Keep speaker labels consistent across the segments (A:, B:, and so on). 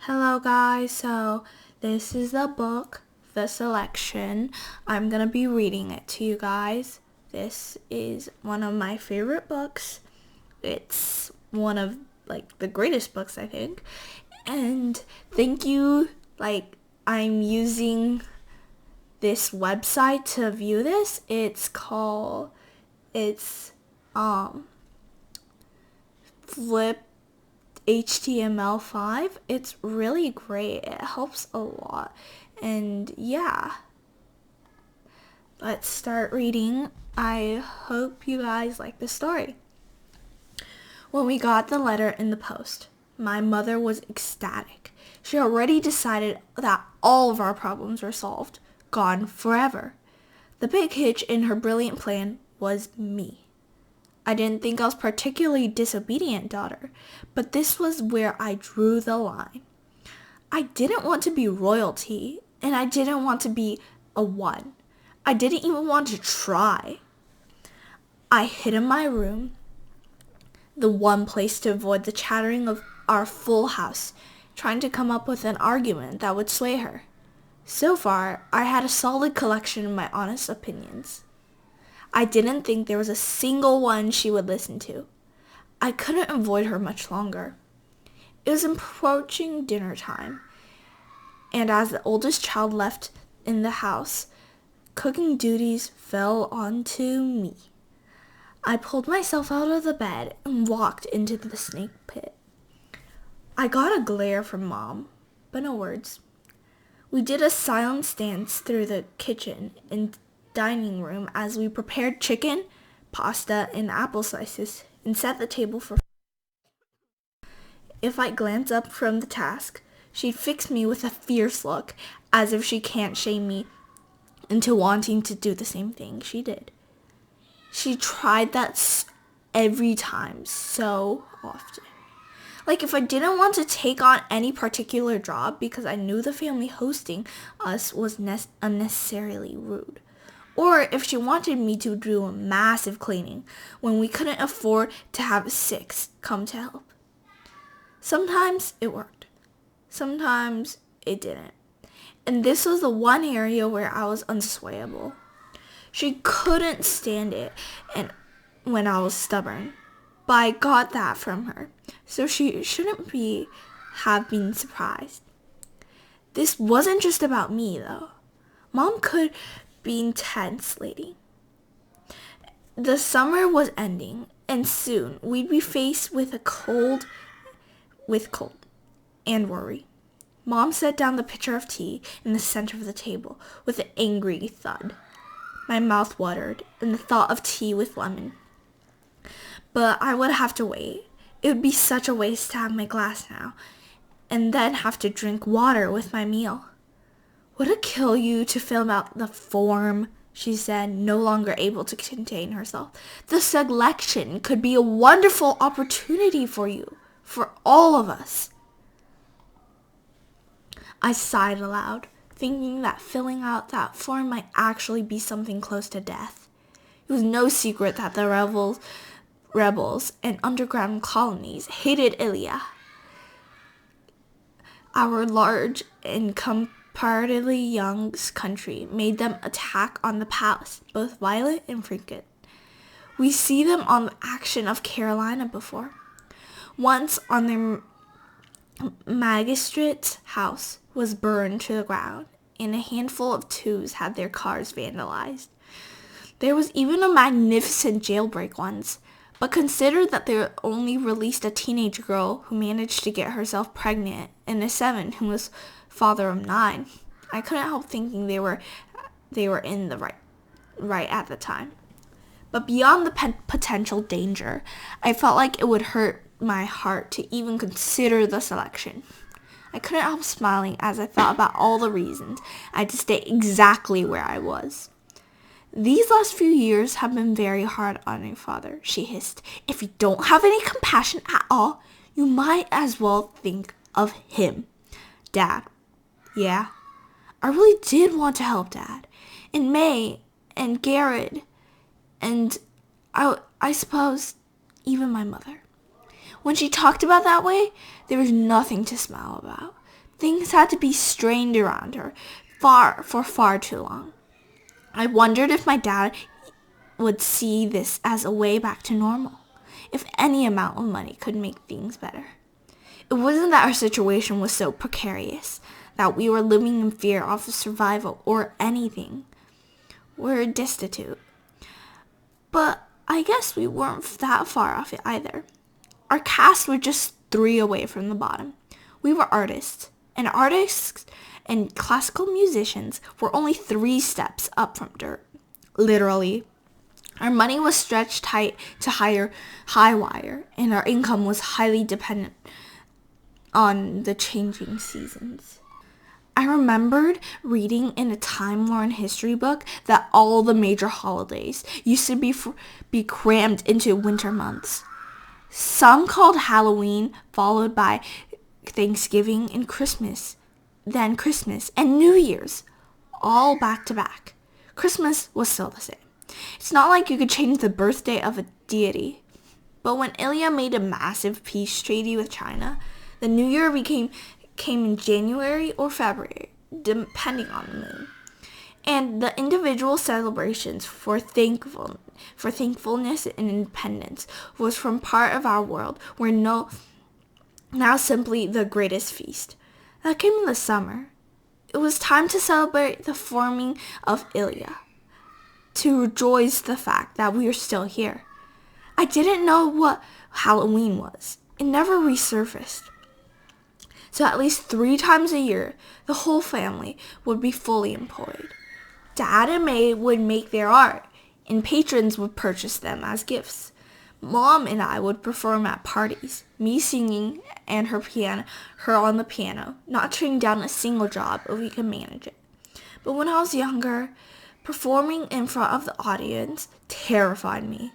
A: Hello guys, so this is the book, The Selection. I'm gonna be reading it to you guys. This is one of my favorite books. It's one of the greatest books, I think. And thank you, I'm using this website to view this. It's Flip HTML5. It's really great. It helps a lot. And yeah, let's start reading. I hope you guys like the story. When we got the letter in the post, my mother was ecstatic. She already decided that all of our problems were solved, gone forever. The big hitch in her brilliant plan was me. I didn't think I was particularly disobedient daughter, but this was where I drew the line. I didn't want to be royalty, and I didn't want to be a one. I didn't even want to try. I hid in my room, the one place to avoid the chattering of our full house, trying to come up with an argument that would sway her. So far, I had a solid collection of my honest opinions. I didn't think there was a single one she would listen to. I couldn't avoid her much longer. It was approaching dinner time, and as the oldest child left in the house, cooking duties fell onto me. I pulled myself out of the bed and walked into the snake pit. I got a glare from Mom, but no words. We did a silent dance through the kitchen and dining room as we prepared chicken, pasta, and apple slices and set the table for. If I glanced up from the task, she'd fix me with a fierce look, as if she can't shame me into wanting to do the same thing she did. She tried that every time, so often. Like if I didn't want to take on any particular job because I knew the family hosting us was unnecessarily rude. Or if she wanted me to do a massive cleaning when we couldn't afford to have 6 come to help. Sometimes it worked. Sometimes it didn't. And this was the one area where I was unswayable. She couldn't stand it and when I was stubborn. But I got that from her, so she shouldn't have been surprised. This wasn't just about me, though. Mom could be intense lady. The summer was ending, and soon we'd be faced with cold and worry. Mom set down the pitcher of tea in the center of the table with an angry thud. My mouth watered in the thought of tea with lemon. But I would have to wait. It would be such a waste to have my glass now, and then have to drink water with my meal. Would it kill you to fill out the form? She said, no longer able to contain herself. The selection could be a wonderful opportunity for you, for all of us. I sighed aloud, thinking that filling out that form might actually be something close to death. It was no secret that the rebels and underground colonies hated Ilya. Our large and comparatively young country made them attack on the palace, both violent and frequent. We see them on the action of Carolina before. Once on their magistrate's house was burned to the ground, and a handful of twos had their cars vandalized. There was even a magnificent jailbreak once, but consider that they only released a teenage girl who managed to get herself pregnant and a 7 who was father of 9. I couldn't help thinking they were in the right at the time. But beyond the potential danger, I felt like it would hurt my heart to even consider the selection. I couldn't help smiling as I thought about all the reasons I had to stay exactly where I was. These last few years have been very hard on your father, she hissed. If you don't have any compassion at all, you might as well think of him. Dad. Yeah, I really did want to help Dad. And May and Garrett and I suppose even my mother. When she talked about that way, there was nothing to smile about. Things had to be strained around her for far too long. I wondered if my dad would see this as a way back to normal, if any amount of money could make things better. It wasn't that our situation was so precarious, that we were living in fear of survival or anything. We're destitute. But I guess we weren't that far off it either. Our caste were just 3 away from the bottom. We were artists and classical musicians were only 3 steps up from dirt. Literally. Our money was stretched tight to high wire, and our income was highly dependent on the changing seasons. I remembered reading in a time-worn history book that all the major holidays used to be crammed into winter months. Some called Halloween, followed by Thanksgiving and Christmas, then Christmas and New Year's, all back to back. Christmas was still the same. It's not like you could change the birthday of a deity. But when Ilya made a massive peace treaty with China, the New Year came in January or February, depending on the moon. And the individual celebrations for thankfulness and independence was from part of our world where now simply the greatest feast. That came in the summer. It was time to celebrate the forming of Ilya, to rejoice the fact that we are still here. I didn't know what Halloween was. It never resurfaced. So at least 3 times a year, the whole family would be fully employed. Dad and May would make their art, and patrons would purchase them as gifts. Mom and I would perform at parties, me singing and her on the piano, not turning down a single job if we could manage it. But when I was younger, performing in front of the audience terrified me.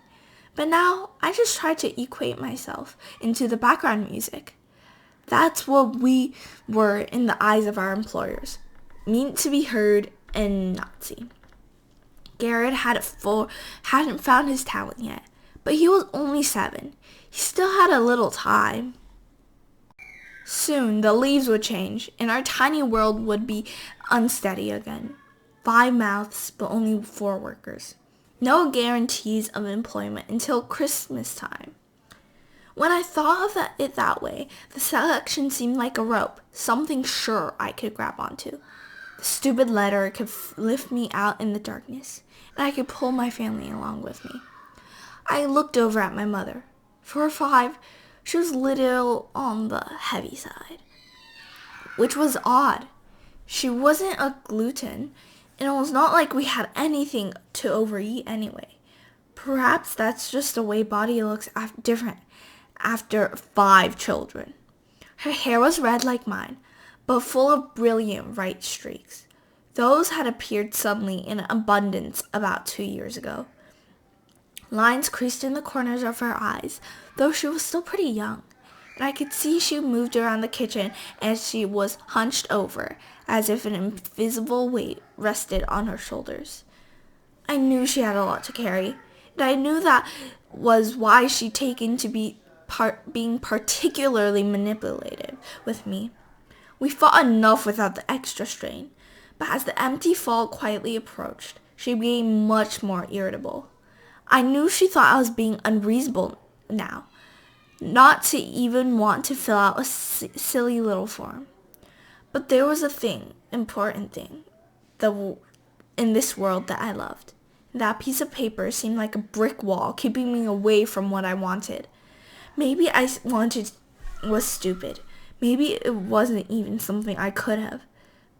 A: But now I just try to equate myself into the background music. That's what we were in the eyes of our employers, meant to be heard and not seen. Garrett hadn't found his talent yet, but he was only 7. He still had a little time. Soon the leaves would change, and our tiny world would be unsteady again. 5 mouths, but only 4 workers. No guarantees of employment until Christmas time. When I thought of it that way, the selection seemed like a rope, something sure I could grab onto. The stupid letter could lift me out in the darkness, and I could pull my family along with me. I looked over at my mother. For a 5, she was a little on the heavy side, which was odd. She wasn't a gluten, and it was not like we had anything to overeat anyway. Perhaps that's just the way body looks different after 5 children. Her hair was red like mine, but full of brilliant white streaks. Those had appeared suddenly in abundance about 2 years ago. Lines creased in the corners of her eyes, though she was still pretty young, and I could see she moved around the kitchen as she was hunched over, as if an invisible weight rested on her shoulders. I knew she had a lot to carry, and I knew that was why she'd taken to being particularly manipulative with me. We fought enough without the extra strain, but as the empty fall quietly approached, she became much more irritable. I knew she thought I was being unreasonable now, not to even want to fill out a silly little form. But there was a important thing, in this world that I loved. That piece of paper seemed like a brick wall keeping me away from what I wanted. Maybe I wanted was stupid. Maybe it wasn't even something I could have.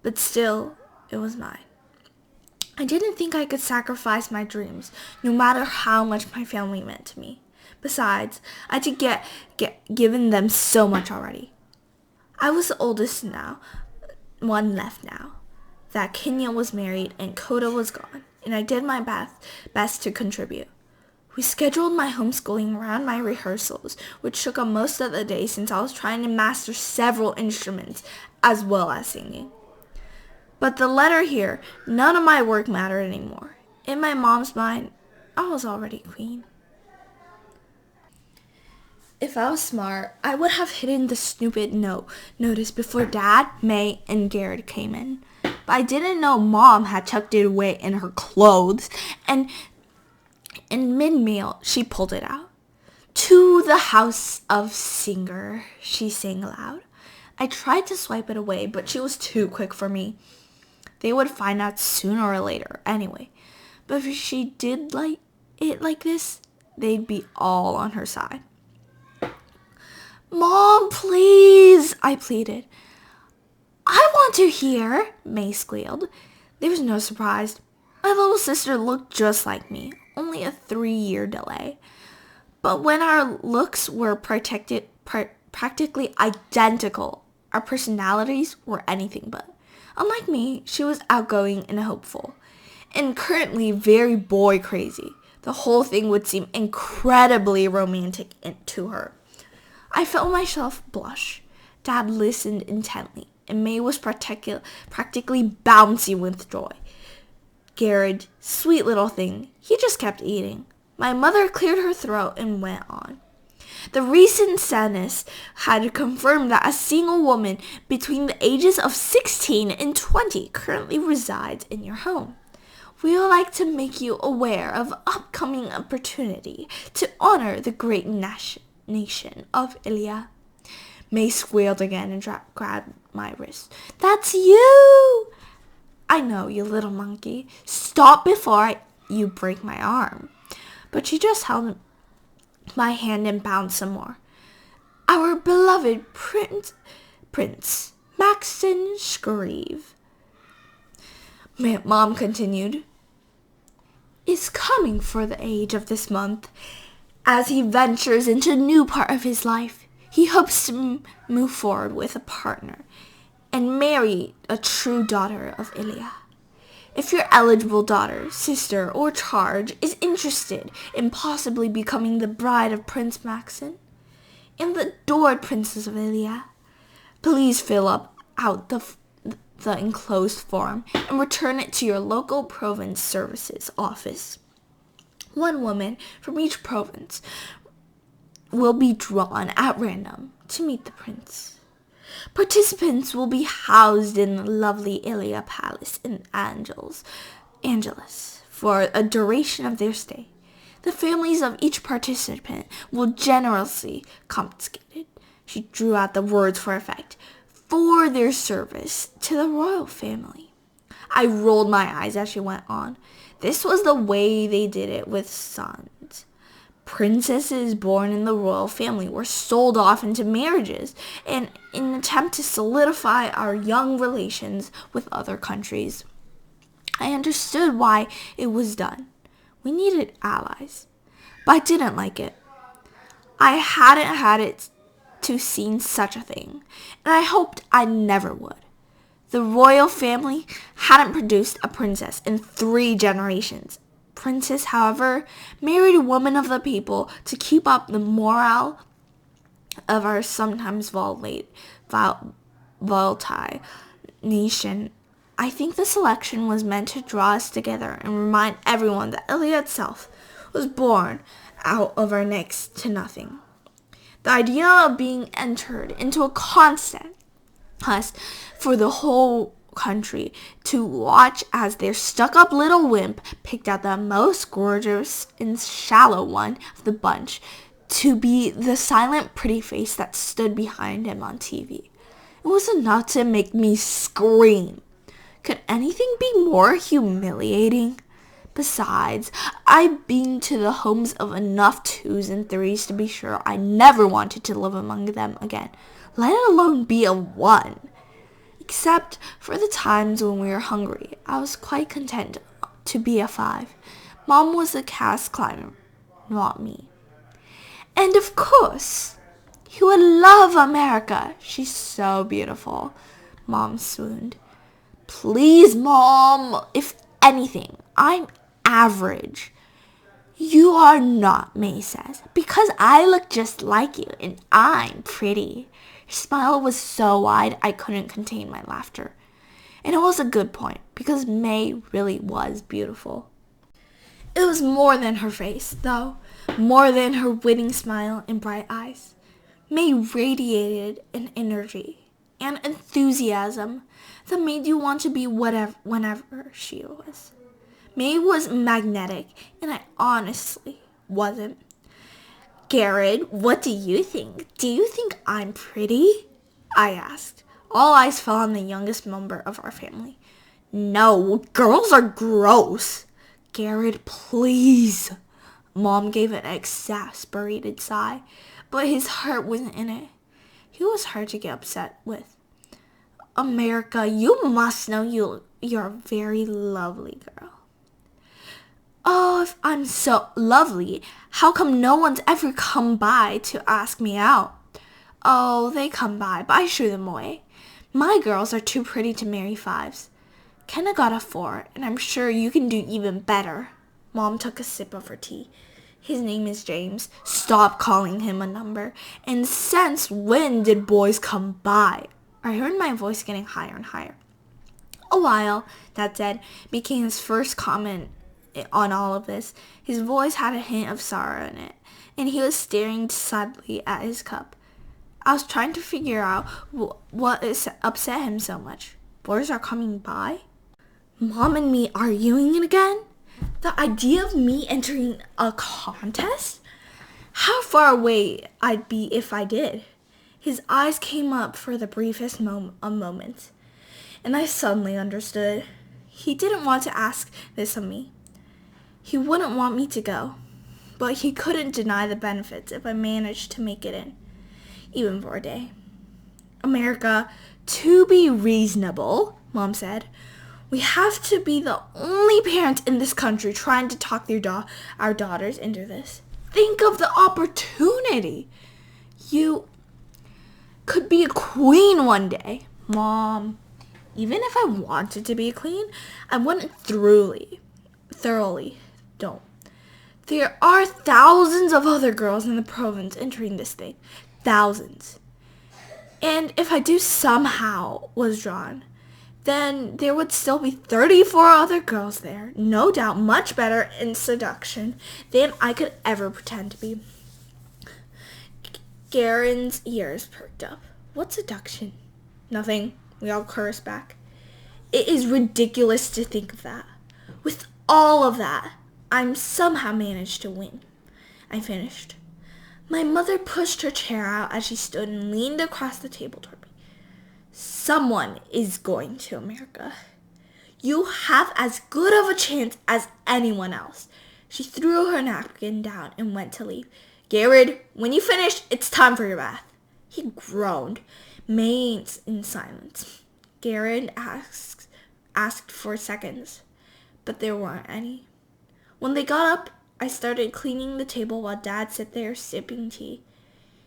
A: But still, it was mine. I didn't think I could sacrifice my dreams, no matter how much my family meant to me. Besides, I had to given them so much already. I was the oldest now, one left now. That Kenya was married and Koda was gone, and I did my best to contribute. We scheduled my homeschooling around my rehearsals, which took up most of the day since I was trying to master several instruments as well as singing. But the letter here, none of my work mattered anymore. In my mom's mind, I was already queen. If I was smart, I would have hidden the stupid notice before Dad, May, and Garrett came in. But I didn't know Mom had tucked it away in her clothes, and in mid-meal, she pulled it out. "To the house of Singer," she sang aloud. I tried to swipe it away, but she was too quick for me. They would find out sooner or later anyway. But if she did it like this, they'd be all on her side. "Mom, please," I pleaded. "I want to hear," May squealed. There was no surprise. My little sister looked just like me, only a 3-year delay. But when our looks were practically identical, our personalities were anything but. Unlike me, she was outgoing and hopeful, and currently very boy crazy. The whole thing would seem incredibly romantic to her. I felt myself blush. Dad listened intently, and May was practically bouncing with joy. Garrett, sweet little thing, he just kept eating. My mother cleared her throat and went on. "The recent census had confirmed that a single woman between the ages of 16 and 20 currently resides in your home. We would like to make you aware of upcoming opportunity to honor the great nation of Ilya." May squealed again and grabbed my wrist. "That's you!" "I know, you little monkey. Stop before you break my arm." But she just held my hand and bounced some more. "Our beloved Prince Maxon Scrieve," Mom continued, "is coming for the age of this month. As he ventures into a new part of his life, he hopes to move forward with a partner and marry a true daughter of Ilya. If your eligible daughter, sister, or charge is interested in possibly becoming the bride of Prince Maxon and the adored princess of Ilya, please fill out the enclosed form and return it to your local province services office. One woman from each province will be drawn at random to meet the prince. Participants will be housed in the lovely Ilya Palace in Angeles for a duration of their stay. The families of each participant will generously confiscated," she drew out the words for effect, "for their service to the royal family." I rolled my eyes as she went on. This was the way they did it with sons. Princesses born in the royal family were sold off into marriages in an attempt to solidify our young relations with other countries. I understood why it was done. We needed allies. But I didn't like it. I hadn't had it to see such a thing, and I hoped I never would. The royal family hadn't produced a princess in 3 generations. Princess, however, married a woman of the people to keep up the morale of our sometimes volatile nation. I think the selection was meant to draw us together and remind everyone that Ilya itself was born out of our next to nothing. The idea of being entered into a contest for the whole country to watch as their stuck-up little wimp picked out the most gorgeous and shallow one of the bunch to be the silent pretty face that stood behind him on TV. It was enough to make me scream. Could anything be more humiliating? Besides, I'd been to the homes of enough 2s and 3s to be sure I never wanted to live among them again, let alone be a 1. Except for the times when we were hungry, I was quite content to be a 5. Mom was a caste climber, not me. "And of course, you would love America. She's so beautiful," Mom swooned. "Please, Mom, if anything, I'm average." "You are not," May says, "because I look just like you and I'm pretty." Her smile was so wide I couldn't contain my laughter. And it was a good point, because May really was beautiful. It was more than her face, though, more than her winning smile and bright eyes. May radiated an energy and enthusiasm that made you want to be whenever she was. May was magnetic, and I honestly wasn't. Garrett, what do you think? Do you think I'm pretty? I asked. All eyes fell on the youngest member of our family. No, girls are gross. Garrett, please. Mom gave an exasperated sigh, but his heart wasn't in it. He was hard to get upset with. America, you must know you're a very lovely girl. Oh, if I'm so lovely, how come no one's ever come by to ask me out? Oh, they come by, but I shoo them away. My girls are too pretty to marry fives. Kenna got a 4, and I'm sure you can do even better. Mom took a sip of her tea. His name is James. Stop calling him a number. And since when did boys come by? I heard my voice getting higher and higher. A while, Dad said, became his first comment on all of this. His voice had a hint of sorrow in it, and he was staring sadly at his cup. I was trying to figure out what upset him so much. Boys are coming by? Mom and me arguing again? The idea of me entering a contest? How far away I'd be if I did. His eyes came up for the briefest moment, and I suddenly understood. He didn't want to ask this of me. He wouldn't want me to go, but he couldn't deny the benefits if I managed to make it in, even for a day. America, to be reasonable, Mom said, we have to be the only parents in this country trying to talk our daughters into this. Think of the opportunity. You could be a queen one day. Mom, even if I wanted to be a queen, I wouldn't thoroughly don't. There are thousands of other girls in the province entering this thing. Thousands. And if I do somehow was drawn, then there would still be 34 other girls there, no doubt much better in seduction than I could ever pretend to be. Garen's ears perked up. What seduction? Nothing. We all cursed back. It is ridiculous to think of that. With all of that, I'm somehow managed to win. I finished. My mother pushed her chair out as she stood and leaned across the table toward me. Someone is going to America. You have as good of a chance as anyone else. She threw her napkin down and went to leave. Garrett, when you finish, it's time for your bath. He groaned, remained in silence. Garrett asked for seconds, but there weren't any. When they got up, I started cleaning the table while Dad sat there sipping tea.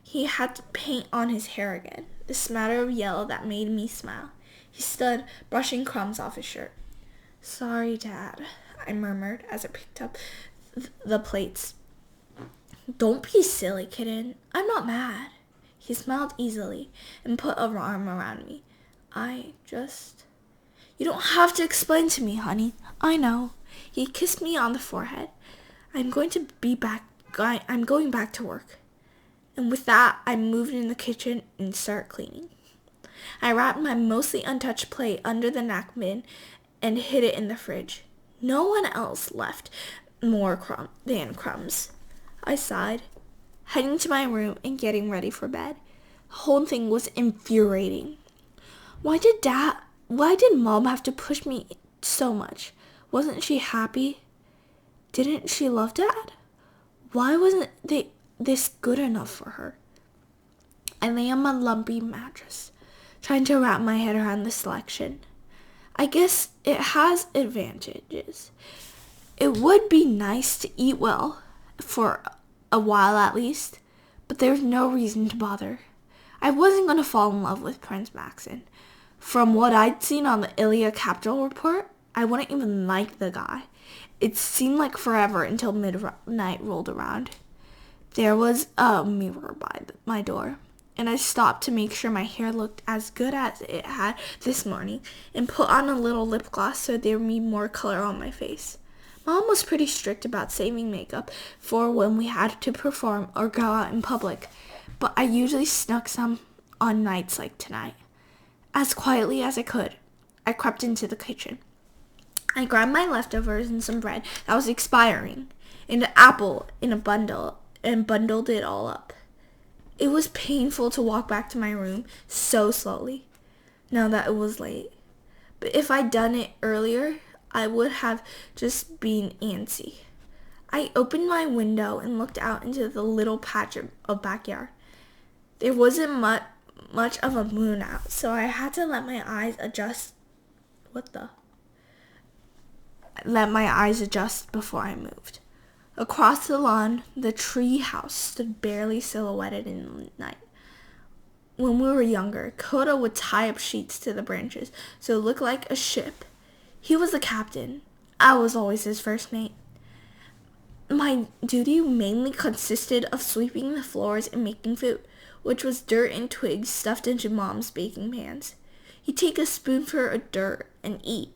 A: He had paint on his hair again, the smatter of yellow that made me smile. He stood, brushing crumbs off his shirt. Sorry, Dad, I murmured as I picked up the plates. Don't be silly, kitten. I'm not mad. He smiled easily and put an arm around me. You don't have to explain to me, honey. I know. He kissed me on the forehead. I'm going back to work. And with that, I moved in the kitchen and started cleaning. I wrapped my mostly untouched plate under the napkin and hid it in the fridge. No one else left more than crumbs. I sighed, heading to my room and getting ready for bed. The whole thing was infuriating. Why did Mom have to push me so much? Wasn't she happy? Didn't she love Dad? Why wasn't this good enough for her? I lay on my lumpy mattress, trying to wrap my head around the selection. I guess it has advantages. It would be nice to eat well, for a while at least, but there's no reason to bother. I wasn't going to fall in love with Prince Maxon. From what I'd seen on the Ilya Capital report, I wouldn't even like the guy. It seemed like forever until midnight rolled around. There was a mirror by my door, and I stopped to make sure my hair looked as good as it had this morning and put on a little lip gloss so there would be more color on my face. Mom was pretty strict about saving makeup for when we had to perform or go out in public, but I usually snuck some on nights like tonight. As quietly as I could, I crept into the kitchen. I grabbed my leftovers and some bread that was expiring, and an apple in a bundle, and bundled it all up. It was painful to walk back to my room so slowly, now that it was late. But if I'd done it earlier, I would have just been antsy. I opened my window and looked out into the little patch of backyard. There wasn't much of a moon out, so I had to let my eyes adjust. Let my eyes adjust before I moved. Across the lawn, the tree house stood barely silhouetted in the night. When we were younger, Koda would tie up sheets to the branches so it looked like a ship. He was the captain. I was always his first mate. My duty mainly consisted of sweeping the floors and making food, which was dirt and twigs stuffed into Mom's baking pans. He'd take a spoonful of dirt and eat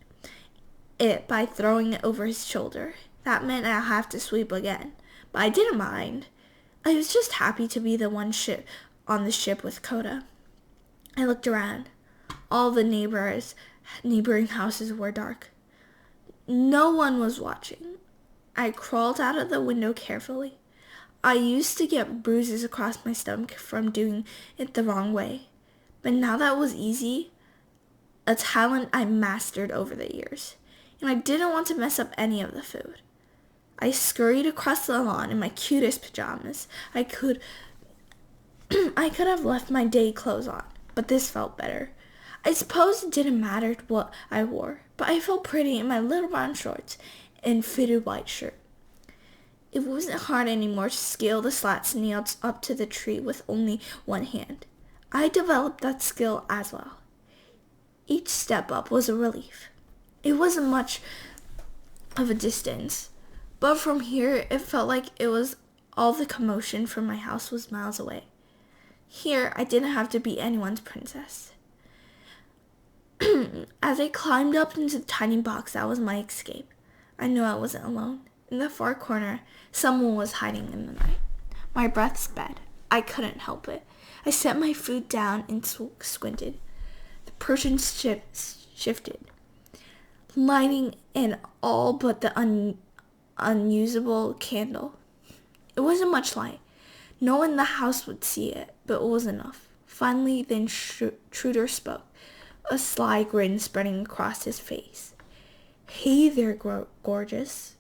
A: it by throwing it over his shoulder. That meant I'd have to sweep again, but I didn't mind. I was just happy to be the one on the ship with Koda. I looked around. All the neighboring houses were dark. No one was watching. I crawled out of the window carefully. I used to get bruises across my stomach from doing it the wrong way, but now that was easy, a talent I mastered over the years, and I didn't want to mess up any of the food. I scurried across the lawn in my cutest pajamas. I could have left my day clothes on, but this felt better. I suppose it didn't matter what I wore, but I felt pretty in my little brown shorts and fitted white shirt. It wasn't hard anymore to scale the slats nailed up to the tree with only one hand. I developed that skill as well. Each step up was a relief. It wasn't much of a distance, but from here it felt like it was all the commotion from my house was miles away. Here I didn't have to be anyone's princess. As I climbed up into the tiny box that was my escape, I knew I wasn't alone. In the far corner, someone was hiding in the night. My breath sped. I couldn't help it. I set my food down and squinted. The Persian shifted, lighting an all but the unusable candle. It wasn't much light. No one in the house would see it, but it was enough. Finally, the intruder spoke, a sly grin spreading across his face. "Hey there, gorgeous.